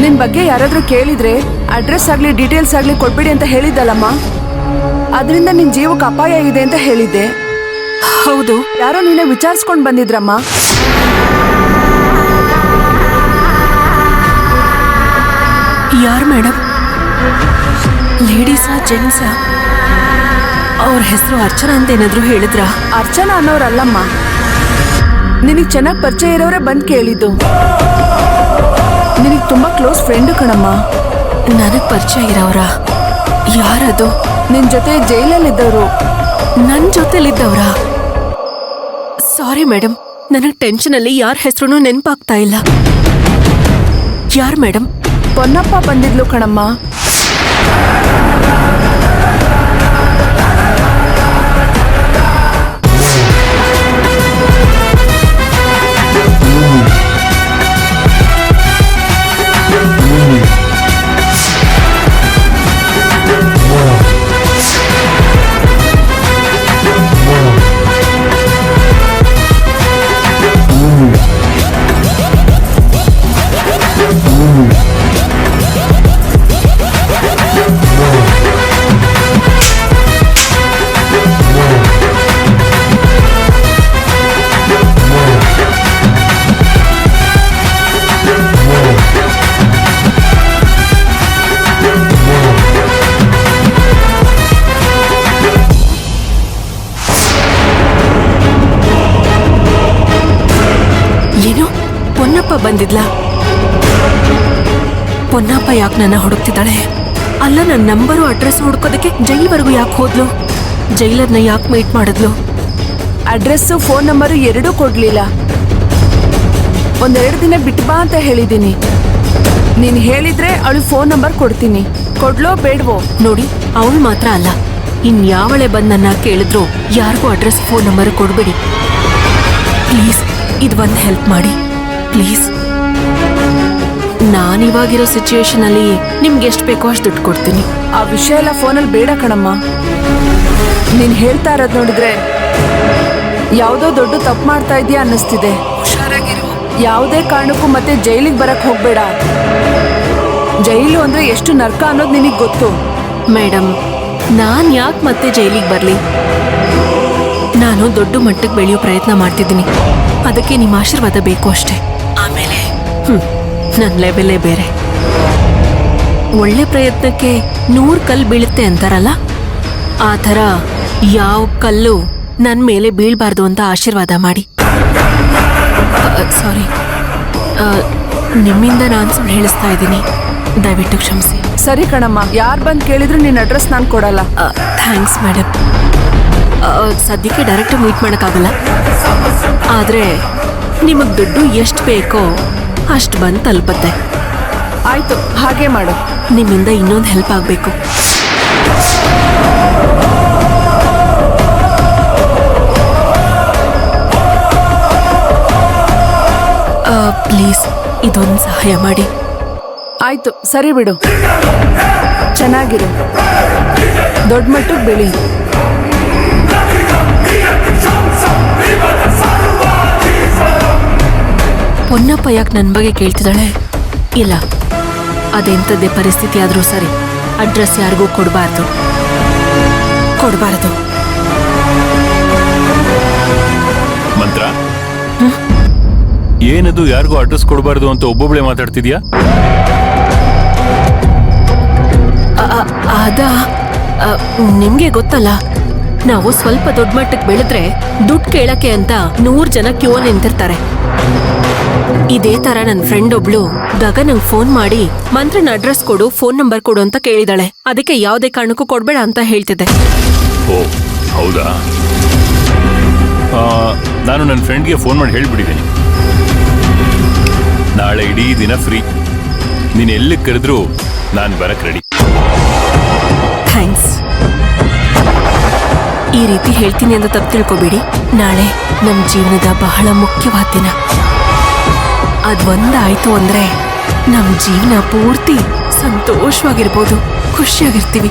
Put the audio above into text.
ನಿನ್ ಬಗ್ಗೆ ಯಾರಾದ್ರೂ ಕೇಳಿದ್ರೆ ಅಡ್ರೆಸ್ ಆಗ್ಲಿ ಡೀಟೇಲ್ಸ್ ಆಗ್ಲಿ ಕೊಡ್ಬೇಡಿ ಅಂತ ಹೇಳಿದ್ದಲ್ಲಮ್ಮ. ಅದರಿಂದ ನಿನ್ ಜೀವಕ್ಕೆ ಅಪಾಯ ಇದೆ ಅಂತ ಹೇಳಿದ್ದೆ. ಹೌದು, ಯಾರೋ ನೀನೆ ವಿಚಾರಿಸ್ಕೊಂಡ್ ಬಂದಿದ್ರಮ್ಮ. ಯಾರು ಮೇಡಮ್? ಲೇಡೀಸಾ ಜೆಂಟ್ಸಾ? ಅವ್ರ ಹೆಸರು ಅರ್ಚನಾ ಅಂತ ಏನಾದ್ರು ಹೇಳಿದ್ರ? ಅರ್ಚನಾ ಅನ್ನೋರಲ್ಲಮ್ಮ, ನಿನಗ್ ಚೆನ್ನಾಗ್ ಪರಿಚಯ ಇರೋರೇ ಬಂದ್ ಕೇಳಿದ್ದು. ನಿನಗ್ ತುಂಬಾ ಕ್ಲೋಸ್ ಫ್ರೆಂಡ್ ಕಣಮ್ಮ. ನನಗ್ ಪರಿಚಯ ಇರೋರ? ಯಾರದು? ನಿನ್ ಜೊತೆ ಜೈಲಲ್ಲಿದ್ದವರು. ನನ್ ಜೊತೆಲಿದ್ದವ್ರ? ಸಾರಿ ಮೇಡಮ್, ನನಗ್ ಟೆನ್ಷನ್ ಅಲ್ಲಿ ಯಾರ ಹೆಸರು ನೆನಪಾಗ್ತಾ ಇಲ್ಲ. ಯಾರು ಮೇಡಮ್? ಪೊನ್ನಪ್ಪ ಬಂದಿದ್ಲು ಕಣಮ್ಮ. ಬಂದಿದ್ಲ? ಪೊನ್ನಪ್ಪ ಯಾಕೆ ನನ್ನ ಹುಡುಕ್ತಿದ್ದಾಳೆ? ಅಲ್ಲ, ನನ್ನ ನಂಬರು ಅಡ್ರೆಸ್ ಹುಡ್ಕೋದಕ್ಕೆ ಜೈಲ್ವರೆಗೂ ಯಾಕೆ ಹೋದ್ಲು? ಜೈಲರ್ನ ಯಾಕೆ ಮೀಟ್ ಮಾಡಿದ್ಲು? ಅಡ್ರೆಸ್ ಫೋನ್ ನಂಬರು ಎರಡೂ ಕೊಡ್ಲಿಲ್ಲ. ಒಂದೆರಡು ದಿನ ಬಿಟ್ಟು ಬಾ ಅಂತ ಹೇಳಿದ್ದೀನಿ. ನೀನ್ ಹೇಳಿದ್ರೆ ಅವಳು ಫೋನ್ ನಂಬರ್ ಕೊಡ್ತೀನಿ. ಕೊಡ್ಲೋ ಬೇಡ್ವೋ? ನೋಡಿ, ಅವಳು ಮಾತ್ರ ಅಲ್ಲ, ಇನ್ಯಾವಳೆ ಬಂದ್ ನನ್ನ ಕೇಳಿದ್ರು ಯಾರಿಗೂ ಅಡ್ರೆಸ್ ಫೋನ್ ನಂಬರ್ ಕೊಡ್ಬೇಡಿ ಪ್ಲೀಸ್. ಇದು ಒಂದು ಹೆಲ್ಪ್ ಮಾಡಿ ಪ್ಲೀಸ್. ನಾನಿವಾಗಿರೋ ಸಿಚುಯೇಷನ್ ಅಲ್ಲಿ ನಿಮ್ಗೆ ಎಷ್ಟು ಬೇಕೋ ಅಷ್ಟು ದುಡ್ಡು ಕೊಡ್ತೀನಿ. ಆ ವಿಷಯ ಎಲ್ಲ ಫೋನಲ್ಲಿ ಬೇಡ ಕಣಮ್ಮ. ನೀನ್ ಹೇಳ್ತಾ ಇರೋದ್ ನೋಡಿದ್ರೆ ಯಾವುದೋ ದೊಡ್ಡ ತಪ್ಪು ಮಾಡ್ತಾ ಇದೀಯ ಅನ್ನಿಸ್ತಿದೆ. ಹುಷಾರಾಗಿರು. ಯಾವುದೇ ಕಾರಣಕ್ಕೂ ಮತ್ತೆ ಜೈಲಿಗೆ ಬರಕ್ ಹೋಗ್ಬೇಡ. ಜೈಲು ಅಂದ್ರೆ ಎಷ್ಟು ನರ್ಕ ಅನ್ನೋದು ನಿನಗ್ ಗೊತ್ತು. ಮೇಡಮ್, ನಾನ್ ಯಾಕೆ ಮತ್ತೆ ಜೈಲಿಗೆ ಬರ್ಲಿ? ನಾನು ದೊಡ್ಡ ಮಟ್ಟಕ್ಕೆ ಬೆಳೆಯೋ ಪ್ರಯತ್ನ ಮಾಡ್ತಿದ್ದೀನಿ. ಅದಕ್ಕೆ ನಿಮ್ಮ ಆಶೀರ್ವಾದ ಬೇಕು ಅಷ್ಟೇ. ಆಮೇಲೆ ನನ್ನ ಲೆವೆಲ್ಲೇ ಬೇರೆ. ಒಳ್ಳೆ ಪ್ರಯತ್ನಕ್ಕೆ 100 ಕಲ್ಲು ಬೀಳುತ್ತೆ ಅಂತಾರಲ್ಲ, ಆ ಥರ ಯಾವ ಕಲ್ಲು ನನ್ನ ಮೇಲೆ ಬೀಳ್ಬಾರ್ದು ಅಂತ ಆಶೀರ್ವಾದ ಮಾಡಿ. ಸಾರಿ, ನಿಮ್ಮಿಂದ ನಾನು ಸುಳ್ಳು ಹೇಳಿಸ್ತಾ ಇದ್ದೀನಿ, ದಯವಿಟ್ಟು ಕ್ಷಮಿಸಿ. ಸರಿ ಕಣಮ್ಮ, ಯಾರು ಬಂದು ಕೇಳಿದ್ರು ನಿನ್ನ ಅಡ್ರೆಸ್ ನಾನು ಕೊಡಲ್ಲ. Thanks madam. ಸದ್ಯಕ್ಕೆ ಡೈರೆಕ್ಟ್ ಮೀಟ್ ಮಾಡೋಕ್ಕಾಗಲ್ಲ, ಆದರೆ ನಿಮಗೆ ದುಡ್ಡು ಎಷ್ಟು ಬೇಕೋ ಅಷ್ಟು ಬಂದು ತಲುಪತ್ತೆ. ಆಯ್ತು, ಹಾಗೆ ಮಾಡು. ನಿಮ್ಮಿಂದ ಇನ್ನೊಂದು ಹೆಲ್ಪ್ ಆಗಬೇಕು. ಪ್ಲೀಸ್, ಇದೊಂದು ಸಹಾಯ ಮಾಡಿ. ಆಯ್ತು, ಸರಿ ಬಿಡು. ಚೆನ್ನಾಗಿರು, ದೊಡ್ಡ ಮಟ್ಟಕ್ಕೆ ಬೆಳಿ. ಪೊನ್ನಪ್ಪ ಯಾಕೆ ನನ್ನ ಬಗ್ಗೆ ಕೇಳ್ತಿದ್ದಾಳೆ? ಇಲ್ಲ, ಅದೆಂಥದ್ದೇ ಪರಿಸ್ಥಿತಿ ಆದರೂ ಸರಿ, ಅಡ್ರೆಸ್ ಯಾರಿಗೂ ಕೊಡಬಾರ್ದು. ಮಂತ್ರ ಏನದು? ಯಾರಿಗೂ ಅಡ್ರೆಸ್ ಕೊಡಬಾರ್ದು ಅಂತ ಒಬ್ಬೊಬ್ಳೆ ಮಾತಾಡ್ತಿದ್ಯಾ? ನಿಮ್ಗೆ ಗೊತ್ತಲ್ಲ, ನಾವು ಸ್ವಲ್ಪ ದೊಡ್ಡ ಮಟ್ಟಕ್ಕೆ ಬೆಳೆದ್ರೆ ದುಡ್ಡು ಕೇಳಕ್ಕೆ ಅಂತ 100 ಜನ ಕ್ಯೂ ನಿಂತಿರ್ತಾರೆ. ಇದೇ ತರ ನನ್ನ ಫ್ರೆಂಡ್ ಒಬ್ಳು ಗಗನ್ ನಂಗೆ ಫೋನ್ ಮಾಡಿ ಮಂತ್ರನ ಅಡ್ರೆಸ್ ಕೊಡು, ಫೋನ್ ನಂಬರ್ ಕೊಡು ಅಂತ ಕೇಳಿದಾಳೆ. ಅದಕ್ಕೆ ಯಾವುದೇ ಕಾರಣಕ್ಕೂ ಕೊಡ್ಬೇಡ ಅಂತ ಹೇಳ್ತಿದ್ದೆ. ಓ ಹೌದಾ? ನಾನು ನನ್ನ ಫ್ರೆಂಡ್ಗೆ ಫೋನ್ ಮಾಡಿ ಹೇಳ್ಬಿಟ್ಟಿದ್ದೀನಿ, ನಾಳೆ ಇಡೀ ದಿನ ಫ್ರೀ, ನೀನು ಎಲ್ಲಿ ಕರೆದ್ರು ನಾನು ಬರಕ್ ರೆಡಿ. ಥ್ಯಾಂಕ್ಸ್. ಈ ರೀತಿ ಹೇಳ್ತೀನಿ ಅಂತ ತಪ್ಪು ತಿಳ್ಕೊಬೇಡಿ. ನಾಳೆ ನಮ್ಮ ಜೀವನದ ಬಹಳ ಮುಖ್ಯವಾದ ದಿನ. ಅದೊಂದಾಯ್ತು ಅಂದ್ರೆ ನಮ್ಮ ಜೀವನ ಪೂರ್ತಿ ಸಂತೋಷವಾಗಿರ್ಬೋದು, ಖುಷಿಯಾಗಿರ್ತೀವಿ.